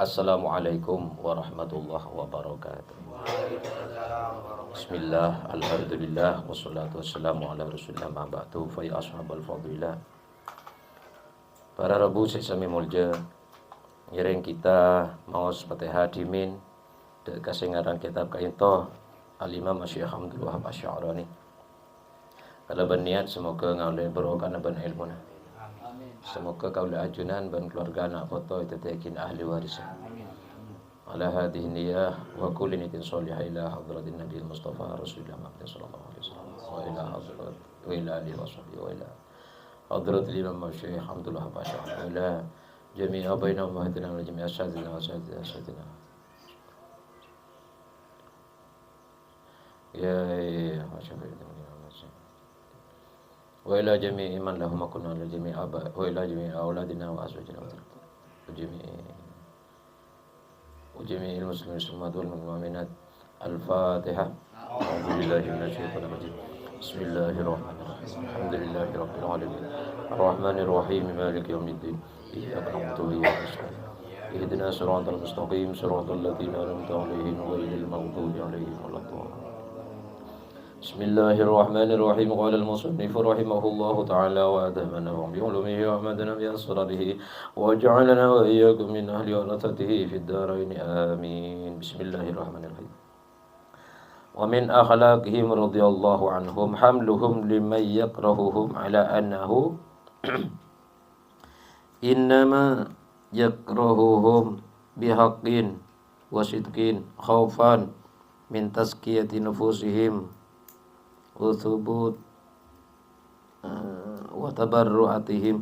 Assalamualaikum warahmatullahi wabarakatuh. Bismillah, alhamdulillah, wassalatu wassalamu ala rasulillah ma'ba'du, fa ya ashabal fadilah. Para rabu sesami mulja, ngiring kita mau seperti hadimin de kasingaran kitab kainto al-imam Syekh Abdul Wahab Asy-Sya'rani. Kalau berniat semoga ngaule barokah ban ilmuna. Semoga kaula ajunan ban keluarga anak foto itu tekin ahli waris. Ala hadhihi niyah wa kulli niyatin shalihah ila hadratin nabiyil mustafa rasulillah Muhammad sallallahu alaihi wasallam wa ila hadrat wa ila alihi washabihi wa ila hadratil imam Syekh Abdul Wahab Asy-Sya'rani wa ila jami'a bainahum wa hadina wa jami'a asatidina wa asatidina. Ya masyaallah. Wa ila jami'i man lahum kunna la jami'i aba wa ila jami'i auladina wa azwajina wa jami'i muslimin wal mu'minat. Al-Fatihah. A'udzu billahi minasy syaithanir rajim. Bismillahirrahmanirrahim. Alhamdulillahirabbil alamin. Arrahmanir rahim. Maliki yaumiddin. Iyyaka na'budu wa iyyaka nasta'in. Ihdinas siratal mustaqim, siratal ladzina an'amta 'alaihim ghairil maghdubi 'alaihim waladdallin. Bismillahirrahmanirrahim. Qala al-musannif rahimahullahu ta'ala wa adamana wa bi'ulumihi wa amadana bi asrarihi wa ja'alana wa iyyakum min ahli warathatihi fid dharain amin. Bismillahirrahmanirrahim. Wa min akhlaqihim radhiyallahu anhum hamluhum liman yakrahuhum ala annahu innama yakrahuhum bihaqqin wa sidqin khaufan min tazkiyati nufusihim wa thubut wa tabarru'atihim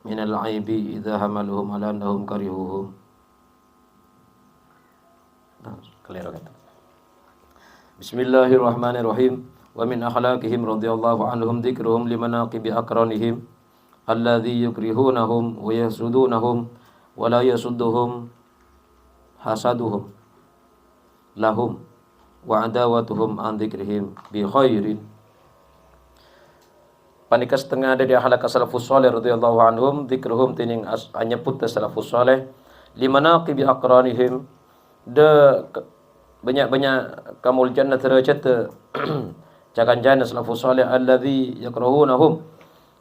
min al-aibi idza hamaluhum ala annahum karihuhum. Bismillahirrahmanirrahim. Wa min akhlaqihim radhiyallahu anhum dzikruhum limanaqibi aqranihim alladhi yukrihunahum wa yasudunahum wa la yasudduhum hasaduhum lahum wa adawatuhum an dzikrihim bi khairin. Panika setengah dari akhlak salafus saleh radhiyallahu anhum dzikruhum tining anyebut salafus saleh limanaqibi aqranihim de banyak-banyak kamul jannah derajat jagan jannah salafus saleh alladzi yakrahunahum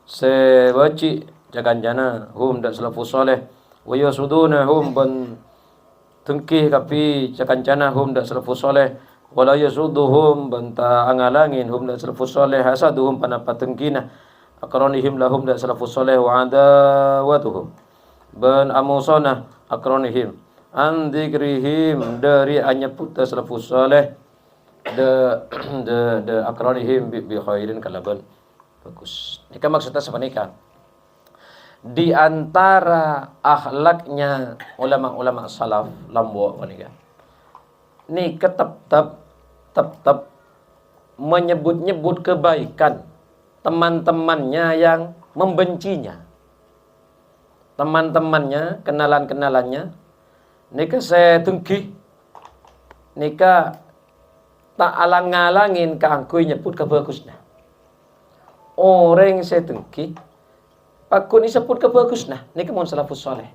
sebaci jagan jannah hum da salafus saleh wa yasudunahum ban tengkih kapi cakancana hum dak salafus saleh wala yasuduhum banta angalangin hum dak salafus saleh hasaduhum panapa tengkina aqranihim lahum dak salafus saleh wa adawatuhum ban amusana aqranihim an dzikrihim dari anyebut salafus saleh de aqranihim bi khairin kalaban bagus. Nika maksudnya sepanika di antara akhlaknya ulama-ulama salaf lambo panika ni tetap menyebut-nyebut kebaikan teman-temannya yang membencinya, teman-temannya, kenalan-kenalannya nika saya tengki nika tak alang-alangin kaangkui nyebut kebagusnya orang saya tengki pakun isaput kebagus nah nika mun salafus saleh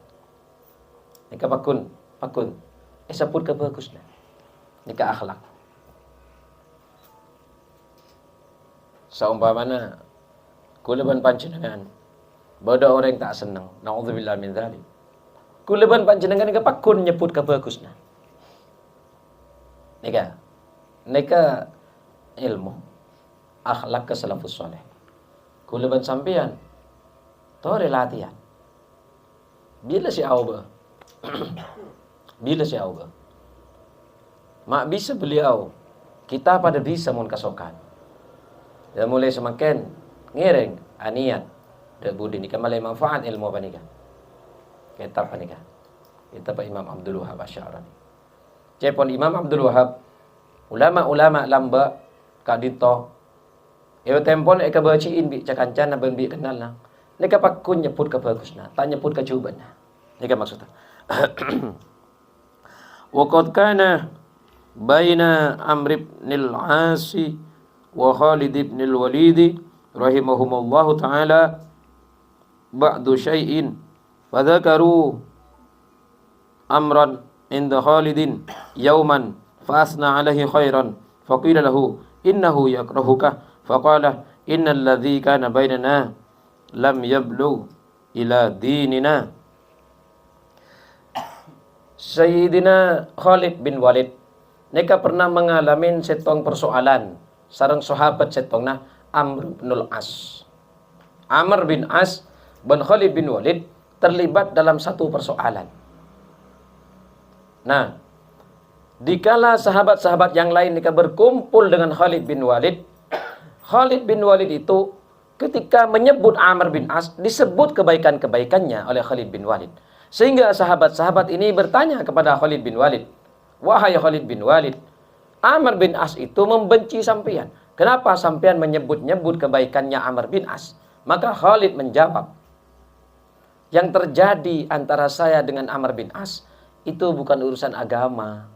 nika pakun isaput kebagus nah nika akhlak saumpamana kuleban panjenengan bodo orang tak seneng naudzubillah min dzalik kuleban panjenengan nika pakun nyebut kebagus nah nika ilmu akhlak ke salafus saleh kuleban sampean tore latihan. Bila si auba? Bila si auba? Mak bisa beliau. Kita pada bisa mun kasokan. Dan mulai semakin ngiring aniat de budi nika malai manfaat ilmu panika. Kitab panika. Kitab Imam Abdul Wahab Asy-Sya'rani. Cepon Imam Abdul Wahab ulama-ulama lamba kadito. Yo tempon eka baciin bi cakancan ben bi kenal na. Nika pakun nyebut kebagusna, tak nyebut kejubanna. Nika maksudnya. Wa qad kana baina Amr ibn al-As wa Khalid ibn al-Walid rahimahumallahu taala ba'du syai'in wa dzakaru amran inda Khalidin yauman fa asna alaihi khairan faqila lahu innahu yakrahuka faqala innal ladzi kana bainana lam yablugh ila dinina. Sayyidina Khalid bin Walid neka pernah mengalami setong persoalan sareng sahabat setongna Amr bin As. Amr bin As bin Khalid bin Walid terlibat dalam satu persoalan. Nah, dikala sahabat-sahabat yang lain neka berkumpul dengan Khalid bin Walid, Khalid bin Walid itu ketika menyebut Amr bin As disebut kebaikan-kebaikannya oleh Khalid bin Walid. Sehingga sahabat-sahabat ini bertanya kepada Khalid bin Walid, "Wahai Khalid bin Walid, Amr bin As itu membenci sampean. Kenapa sampean menyebut-nyebut kebaikannya Amr bin As?" Maka Khalid menjawab, "Yang terjadi antara saya dengan Amr bin As itu bukan urusan agama.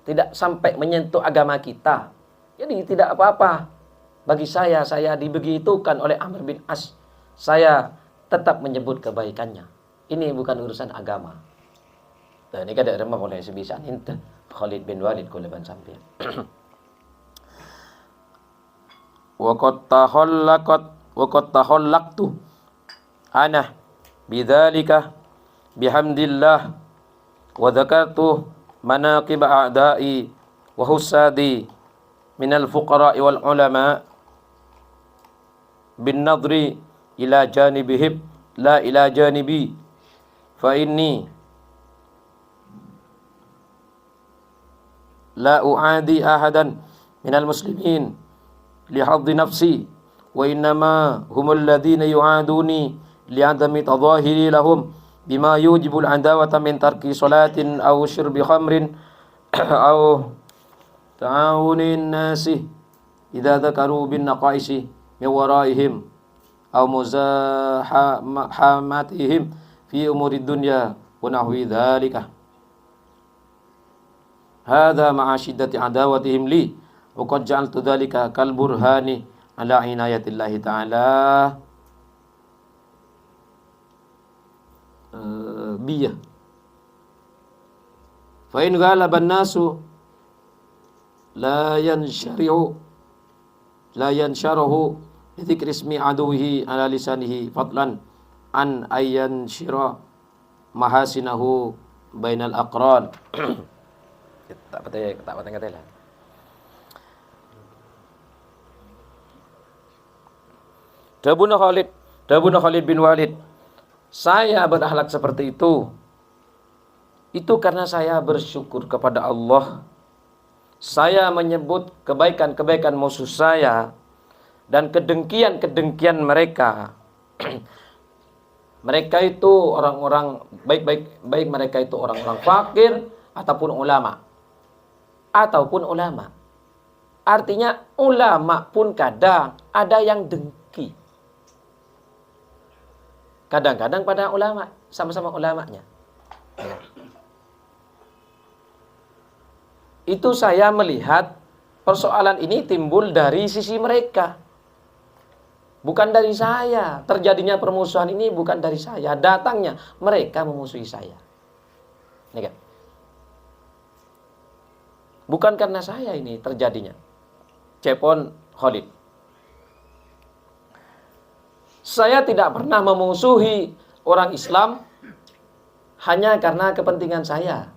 Tidak sampai menyentuh agama kita. Jadi tidak apa-apa. Bagi saya dibegitukan oleh Amr bin As. Saya tetap menyebut kebaikannya. Ini bukan urusan agama." Dan ini kada remah oleh sebisa ninta Khalid bin Walid kuleban sampean. Wa qad tahallaqtu ana bidzalika bihamdillah wa dzakartu manaqib a'da'i wa husadi minal fuqara'i wal ulama bin nadri ila janibihim la ila janibi fa inni la u'adi ahadan minal muslimin lihaddi nafsi wa innama humul ladhina yu'aduni li'adami tadahiri lahum bima yujibul adawata min tarki salatin aw syurbi khamrin aw ta'awunin nasi idza dzakaru bin naqaisi min waraihim aw muzahamatihim fi umuri dunya wa nahwi dzalika. Hadza ma'a syiddati adawatihim li wa qad ja'altu dzalika kal burhani ala inayatillahi ta'ala biyah. Fa in ghalaba an-nasu la yansharahu bi dzikri ismi aduwihi ala lisanihi fadlan an ayyanshira mahasinahu bainal aqran. Tak patah kata lah. Dabuna Khalid bin Walid, saya berakhlak seperti itu karena saya bersyukur kepada Allah. Saya menyebut kebaikan-kebaikan musuh saya dan kedengkian-kedengkian mereka. Mereka itu orang-orang baik mereka itu orang-orang fakir ataupun ulama. Artinya ulama pun kadang ada yang dengki. Kadang-kadang pada ulama, sama-sama ulamanya. Ya. Itu saya melihat persoalan ini timbul dari sisi mereka. Bukan dari saya. Terjadinya permusuhan ini bukan dari saya. Datangnya mereka memusuhi saya. Ini kan? Bukan karena saya ini terjadinya. Cepon Khalid. Saya tidak pernah memusuhi orang Islam hanya karena kepentingan saya.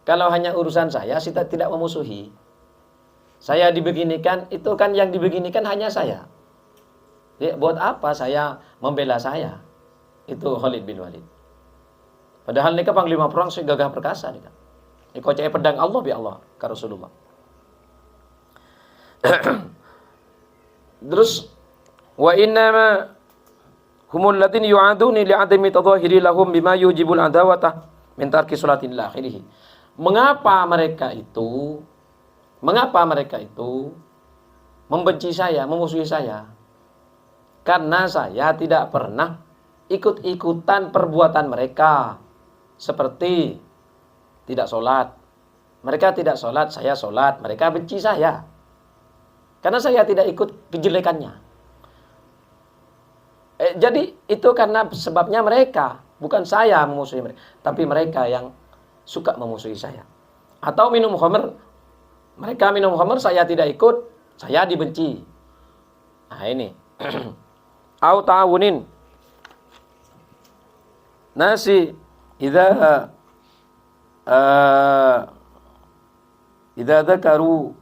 Kalau hanya urusan saya tidak memusuhi. Saya dibeginikan, itu kan yang dibeginikan hanya saya. Ya, buat apa saya membela saya? Itu Khalid bin Walid. Padahal mereka panglima perang segagah perkasa. Ini kocai pedang Allah bi Allah ke Rasulullah. Terus wa innama humul ladin yu'aduni li'adami tadhahiri lahum bima yujibul adawata min tarki salatin ila akhirih. Mengapa mereka itu membenci saya, memusuhi saya? Karena saya tidak pernah ikut-ikutan perbuatan mereka. Seperti tidak sholat. Mereka tidak sholat, saya sholat. Mereka benci saya. Karena saya tidak ikut kejelekannya. Jadi itu karena sebabnya mereka, bukan saya memusuhi mereka, tapi mereka yang suka memusuhi saya. Atau minum khamr, mereka minum khamr, saya tidak ikut, saya dibenci. Nah ini. Au ta'awunin. Nasi idza dzakaru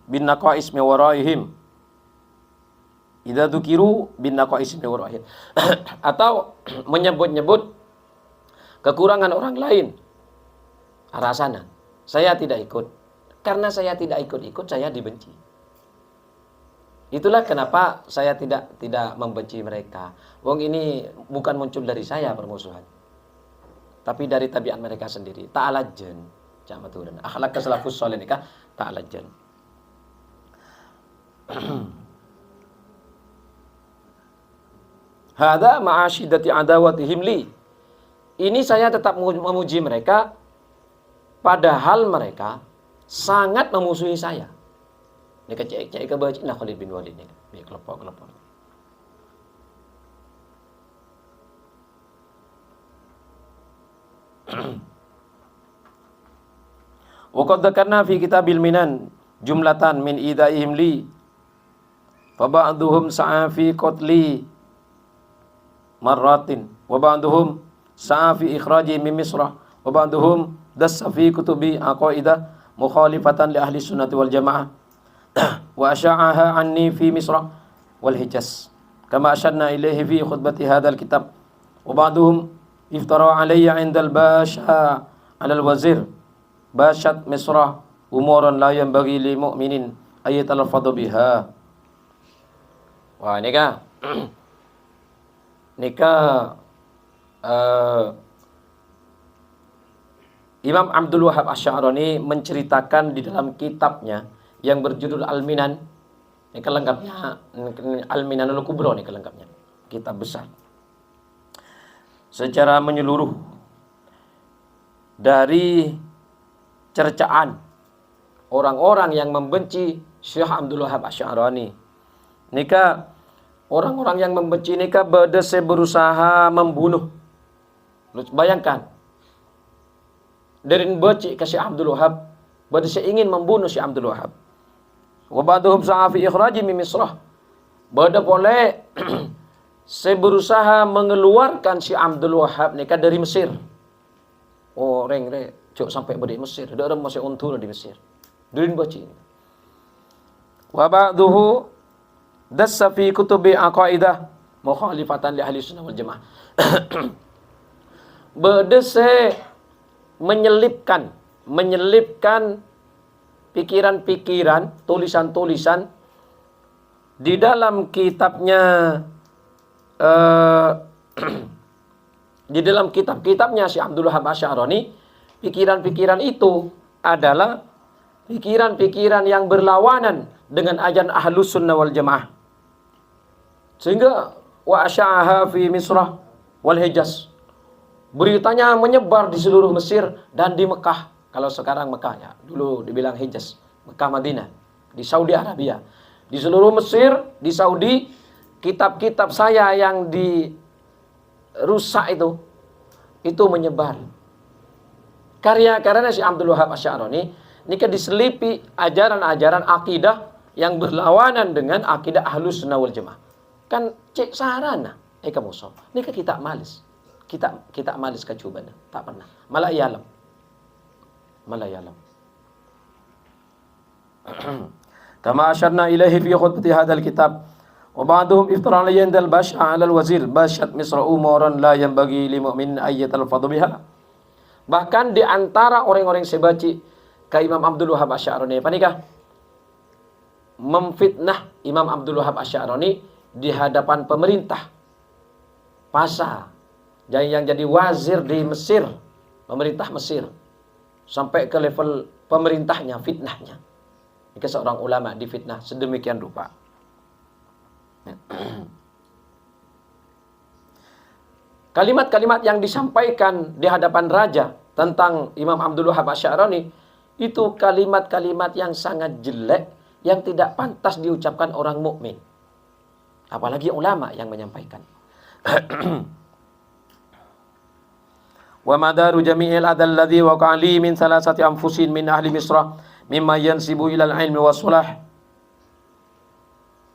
bin naqais min waraihim. Idza dzukiru bin naqais min waraihim. Atau menyebut-nyebut kekurangan orang lain arah sana. Saya tidak ikut. Karena saya tidak ikut-ikut, saya dibenci. Itulah kenapa saya tidak membenci mereka. Wong ini bukan muncul dari saya permusuhan, tapi dari tabiat mereka sendiri. Ta'alajen, jamaturan. Akhlak salafus saleh nikah ta'alajen. Hada ma'asyidati adawatihim li. Ini saya tetap memuji mereka, padahal mereka sangat memusuhi saya. Ini kecek-cek ke baca nah Khalid bin Walid ni. Biar kelompok-kelompok. Wa qad dzakarna fi kitabil minan jumlatan min idaihim li. Fa ba'dhum sa'a fi qatli marratin wa ba'dhum sa'a fi ikhraji min Misrah wa ba'dhum dassa fi kutubi aqaidah mukhalifatan li ahli sunnati wal jamaah wa asya'aha anni fi Misrah wal Hijaz kama asyadna ilaihi fi khutbati hadzal kitab wa ba'dhum iftara alayya 'inda al-basha 'ala al-wazir bashat Misrah umuran la yanbaghi lil mu'minin ay yatalafadhu biha. Wah nikah Imam Abdul Wahab Asy'arani menceritakan di dalam kitabnya yang berjudul Al-Minan. Ini kelengkapnya Al-Minanul Kubra, ini kelengkapnya. Kitab besar. Secara menyeluruh dari cercaan orang-orang yang membenci Syekh Abdul Wahab Asy'arani. Nikah orang-orang yang membenci nikah berusaha membunuh. Bayangkan. Dari benci ke Syekh Abdul Wahab, berarti ingin membunuh Syekh Abdul Wahab. Wa ba'dhum sa'a fi ikhraji min Misrah. Bada boleh saya berusaha mengeluarkan Syekh Abdul Wahab nikah dari Mesir. Oh, reng cok sampai badi Mesir. Ada orang masih untur di Mesir. Dari benci. Wa ba'dhuhu dassa fi kutubi aqaidah mukhalifatan li ahli sunnah wal jamaah. Berdese menyelipkan pikiran-pikiran, tulisan-tulisan di dalam kitabnya di dalam kitab-kitabnya Syekh Abdul Wahab Asy'arani. Pikiran-pikiran itu adalah pikiran-pikiran yang berlawanan dengan ajaran Ahlus Sunnah wal Jamaah. Sehingga wa asya'aha fi Misrah wal Hijaz. Beritanya menyebar di seluruh Mesir dan di Mekah. Kalau sekarang Mekah ya, dulu dibilang Hijaz, Mekah Madinah, di Saudi Arabia. Di seluruh Mesir, di Saudi, kitab-kitab saya yang dirusak itu menyebar. Karya-karyanya Syekh Abdul Wahab Asy'arani ini diselipi ajaran-ajaran akidah yang berlawanan dengan akidah Ahlus Sunnah wal Jamaah. Kan cek sarana kamu so. Ini kita malis. Kita malis kecubana, tak pernah. Malah yalam. Kama asyarna ilaihi fi khutbati hadzal kitab. Wa ba'dhum iftara alayya indal basha 'ala al-wazir bashat Misra umuran la yanbaghi lil mu'min ayyatal fadhu biha. Bahkan di antara orang-orang yang sebaci ke Imam Abdul Wahab Asy'arani, apa nikah? Memfitnah Imam Abdul Wahab Asy'arani di hadapan pemerintah. Pasha yang jadi wazir di Mesir, pemerintah Mesir. Sampai ke level pemerintahnya, fitnahnya. Ini seorang ulama difitnah sedemikian rupa. Kalimat-kalimat yang disampaikan di hadapan raja tentang Imam Abdul Wahab Asy'arani itu kalimat-kalimat yang sangat jelek, yang tidak pantas diucapkan orang mukmin. Apalagi ulama yang menyampaikan. Wa madaru jami'il adal ladzi waqa'a li min salasati anfusin min ahli Misra mimma yansibu ilal ilmi wassulah.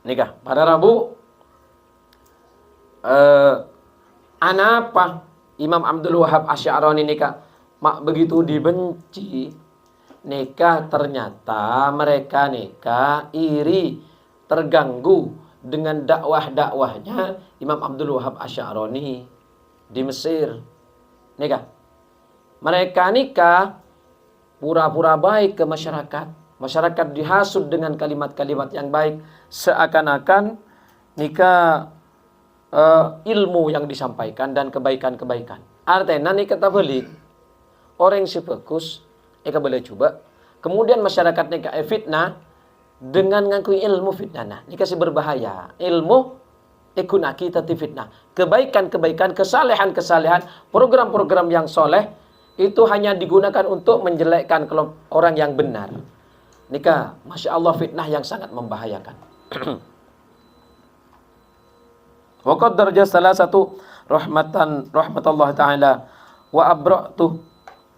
Nikah pada Rabu anapa Imam Abdul Wahab Asy'arani nikah begitu dibenci nikah, ternyata mereka nikah iri, terganggu dengan dakwah-dakwahnya Imam Abdul Wahab Asy'arani di Mesir. Nikah. Mereka nikah pura-pura baik ke masyarakat. Masyarakat dihasut dengan kalimat-kalimat yang baik, seakan-akan nikah ilmu yang disampaikan dan kebaikan-kebaikan. Artinya nikah tabalik orang yang sebagus eka boleh coba. Kemudian masyarakat nikah fitnah dengan ngakui ilmu fitnah. Nah, nikah si berbahaya. Ilmu ikunaki tati fitnah. Kebaikan-kebaikan, kesalehan-kesalehan, program-program yang soleh itu hanya digunakan untuk menjelekkan orang yang benar. Nikah, Masya Allah, fitnah yang sangat membahayakan. Waqad darja salah satu rahmatullah ta'ala wa abra'tu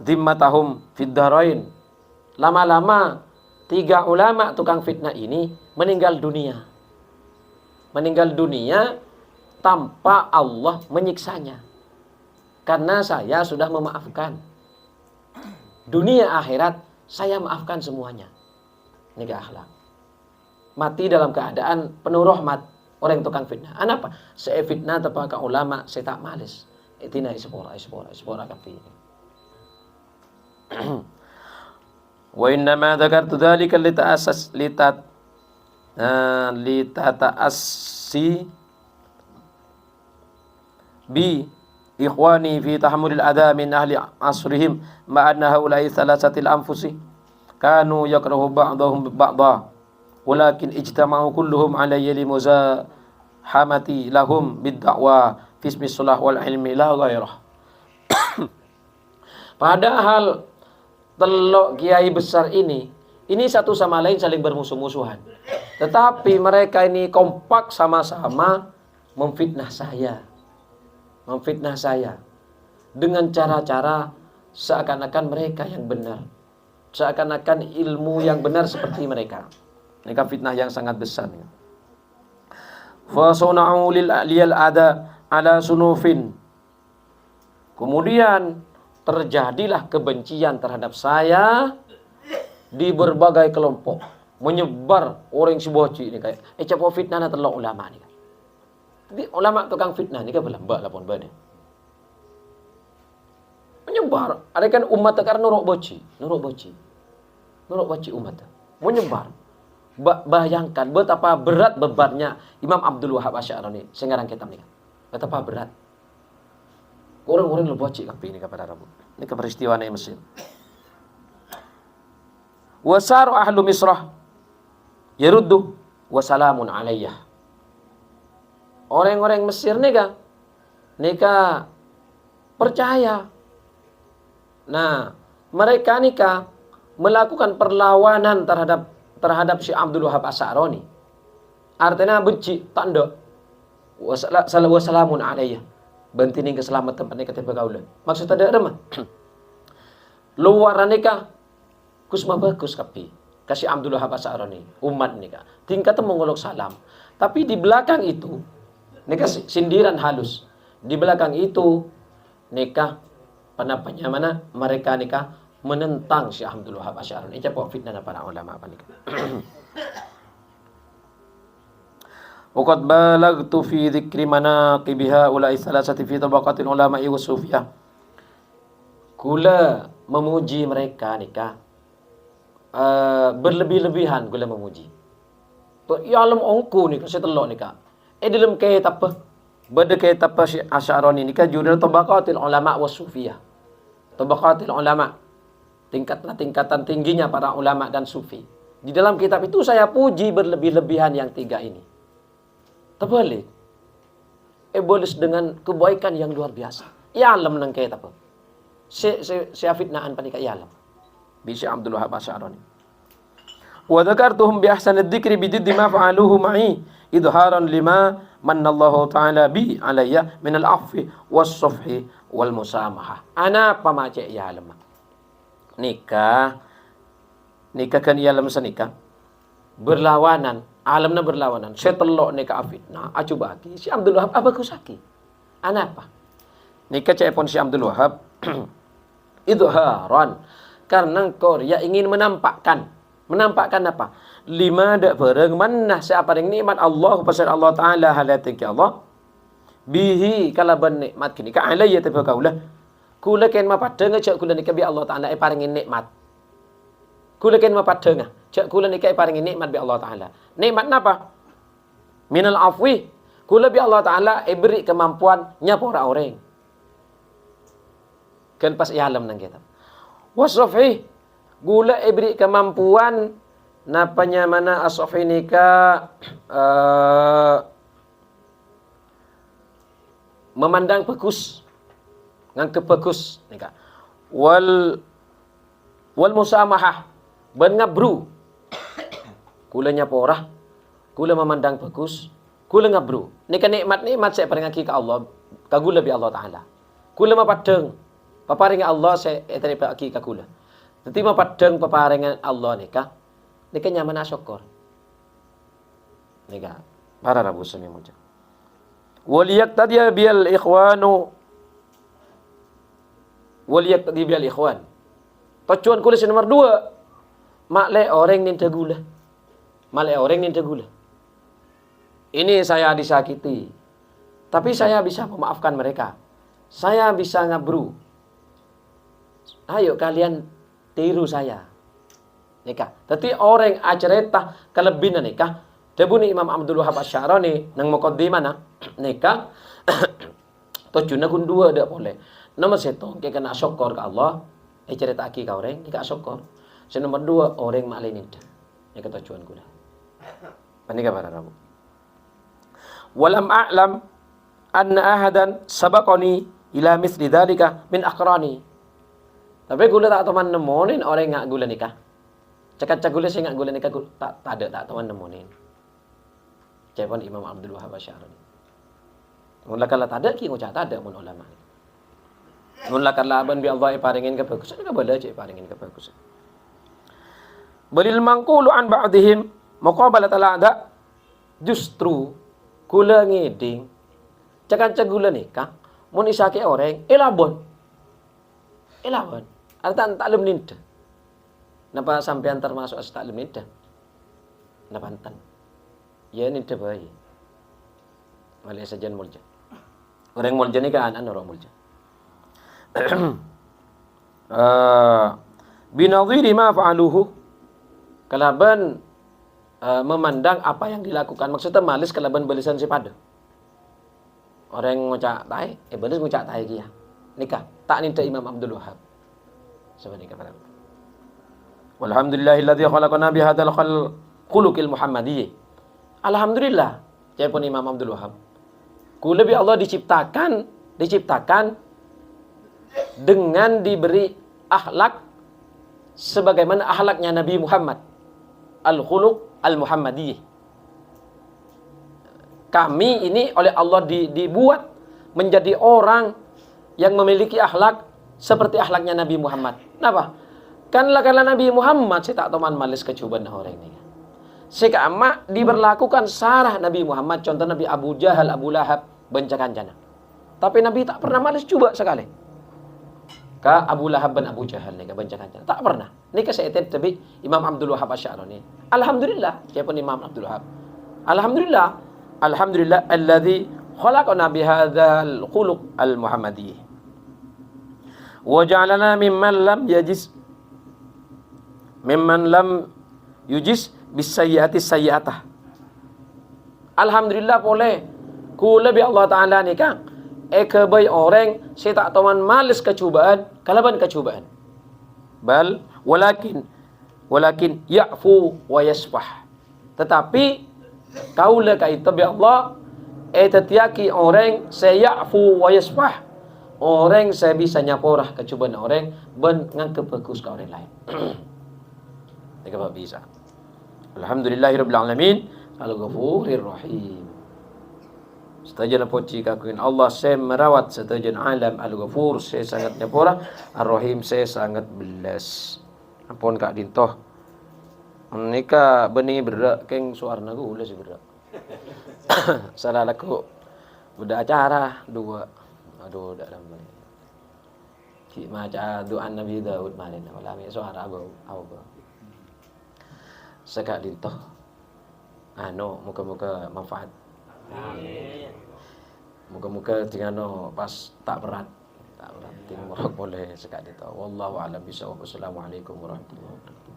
dhimmatahum fid darain. Lama-lama 3 ulama tukang fitnah ini meninggal dunia. Meninggal dunia tanpa Allah menyiksanya. Karena saya sudah memaafkan. Dunia akhirat saya maafkan semuanya. Nikah akhlak. Mati dalam keadaan penuh rahmat. Orang tukang fitnah. Kenapa? Saya fitnah terpakai ulama, saya tak malis. Itina isbora kafi. Wa innama dzakartu dzalika litata'assi bi ikhwani fi tahammulil adha min ahli asrihim ma'anna haula'i thalathatil anfusi kanu yakrahu ba'dahum ba'dha walakin ijtama'u kulluhum alayya limuzahamati lahum bid-da'wa fi ismi sulah wal ilmi la ghairah. Padahal telok kiai besar ini satu sama lain saling bermusuh-musuhan. Tetapi mereka ini kompak sama-sama memfitnah saya. Memfitnah saya. Dengan cara-cara seakan-akan mereka yang benar. Seakan-akan ilmu yang benar seperti mereka. Ini kan fitnah yang sangat besar. Fasona'u liyal ada ala sunufin. Kemudian terjadilah kebencian terhadap saya di berbagai kelompok, menyebar orang siboci ini kayak capo fitnah na telok ulama ni. Jadi ulama tukang fitnah ni kan belamba lapon bade. Menyebar, ada kan umat karena nuruk boci umat. Menyebar. Bayangkan betapa berat bebannya Imam Abdul Wahab Asy'arani sengarang kitab ni. Betapa berat. Orang-orang lu boci kapi ini kepada Rabu. Ini peristiwa di Mesir. Wasaru ahlu Misrah yaruddu wasalamun alayyah. Orang-orang Mesir nikah percaya. Nah, mereka nikah melakukan perlawanan terhadap si Abdul Wahab Asy'arani. Artinya benci, tanda wasalamun alayyah. Bentini keselamatan mereka terpegaulan. Maksud ada remah. Luar nikah kusma bagus kapi. Kasih Abdul Wahab Asy'arani umat nikah. Tingkat mengolok salam. Tapi di belakang itu nikah sindiran halus. Di belakang itu nikah penapanya mana mereka nikah menentang Syekh Abdul Wahab Asy'arani. Ini apa fitnah para ulama apa nikah. Waqad balagtu fi dzikri manaqib haula'i salasati fi tabaqatil ulama'i was-sufiyah. Kula memuji mereka nikah berlebih-lebihan kula memuji. Ya alam ongku nikah setelok nikah. Dalam kitab apa? Bada kitab Asy'arani nikah judul tabaqatil ulama was-sufiyah. Tabaqatil ulama. Tingkatan tingginya para ulama dan sufi. Di dalam kitab itu saya puji berlebih-lebihan yang 3 ini. Terbalik. Boles dengan kebaikan yang luar biasa. Ya alam nang kaya apa? Si fitnaan panika ya alam. Bisa Abdul Wahab Asy'arani. Wa dzakartuhum bi ahsani dzikri bi diddi ma fa'aluhu ma'i idharan lima manallahu ta'ala bi alayya min al-afwi was-safhi wal musamahah. Ana pamace ya lemah. Nikah kan ia lem senikah berlawanan, alamna berlawanan. Setelok nikah fitnah, acu bagi si Abdul Wahab abaku saki. Ana apa? Nikah cepon si Abdul Wahab idharan karena Korea ingin menampakkan apa? Lima dak bareng manah siapa yang nikmat Allah pasal Allah Taala halatik Allah bihi kalaban nikmat kini ka alayya tafa kaulah kula ken mapadeng cak kula nikah bi Allah Taala paringin nikmat kula ken mapadeng cak kula nikah paringin nikmat bi Allah Taala nikmat napa minal afwi kula bi Allah Taala beri kemampuan nyapora orang kan pas alam nang kita wasafi gula beri kemampuan napanya mana asafi nikah memandang bagus ngangke bagus nikah wal musamahah ben ngabru kula nyaporah kula memandang bagus kula ngabru nikah nikmat saya paringaki ka Allah kagula bi Allah Taala kula mapadeng paparing Allah saya teripaki ka kula nanti mapadeng paparingan Allah nikah nyaman syukur nikah para rabu sami muja waliyaqtadi bil ikhwan tujuan kulis nomor 2 makle orang ninta gula ini saya disakiti tapi saya bisa memaafkan mereka saya bisa ngabru ayo kalian tiru saya nikah tapi orang acerita kelebihan nikah debuni Imam Abdul Wahab Asy'arani nang muqaddimana nikah tujuanna kun 2 dak boleh nomor 1 ke kena syukur ke Allah cerita aki ka orang nikah syukur nomor 2 orang maklin itu nikah tujuan kula panika para rabu walam a'lam anna ahadan sabaqani ila mithli dzalika min aqrani tapi gula tak teman nemonin orang ngak gula nikah cakap gula sing ngak gula nikah tak ada tak teman nemonin cepon Imam Abdul Wahab Asy'arani mun lakala tak ada ki ngucap tak ada mun ulama mun lakala ban bi Allah paringin kebagusan ka bala cek paringin kebagusan balil mangqulu an ba'dihim muqabalat al-a'da justru kula ngeding cakap gula nikah mun isake orang elabon artan taklum ninda napa sampean termasuk as taklum ninda napa antan ya ninda bayi wala sajan mulja orang mulja ni kan orang mulja binadhiri ma fa'aluhu kalaban memandang apa yang dilakukan maksudnya malis kalaban balisan sepada orang ngucap tai bener ngucap tai kia nikah tak ninda Imam Abdul Wahab sebenarnya pada walhamdulillahilladzi khalaqana bihadzal khuluqil muhammadiyyi alhamdulillah cepon Imam Abdul Wahab kula bi Allah diciptakan dengan diberi akhlak sebagaimana akhlaknya Nabi Muhammad al-khuluq al-muhammadiyyi kami ini oleh Allah dibuat menjadi orang yang memiliki akhlak seperti akhlaknya Nabi Muhammad. Kenapa? Kanlah karena Nabi Muhammad saya tak teman malis kecubaan orang ini. Sekama diberlakukan sarah Nabi Muhammad contoh Nabi Abu Jahal, Abu Lahab bencakan jana. Tapi Nabi tak pernah malis coba sekali. Ka Abu Lahab dan Abu Jahal ni bencakan jana. Tak pernah. Ni ka saya tapi Imam Abdul Wahab Asy'arani. Alhamdulillah, siapa Imam Abdul Wahab? Alhamdulillah alladzi khalaqana bihadzal khuluq al-muhammadiyyi. Wa ja'alana mimman lam yujis bisayyiati sayyi'atah. Alhamdulillah boleh kula bi Allah Taala ni kan kebai orang saya tak tahu malis kecubaan kalaban kecubaan bal walakin ya'fu wa yasfah tetapi kaula kaitu bi Allah tetiaki orang saya ya'fu wa yasfah orang saya bisa nyaporah kecubaan orang ben ngangke bagus ka orang lain Ika bisa. Alhamdulillahirabbil alamin al-ghafurur rahim. Setajan poci kakuin Allah saya merawat setajan alam al-ghafur saya sangat nyapura ar-rahim saya sangat belas. Ampun kak dintoh. Nika beni berak keng suarna ku ulah berak. Salah laku udah acara dua. Aduh dak lama. Ki maca doa Nabi Daud malin wala mi suara aku. Sekak dintoh. Muka-muka manfaat. Amin. Muka-muka tingano pas tak berat. Tak berat. Tinggal boleh sekak dintoh. Wallahu a'lam bishawab. Wassalamualaikum warahmatullahi wabarakatuh.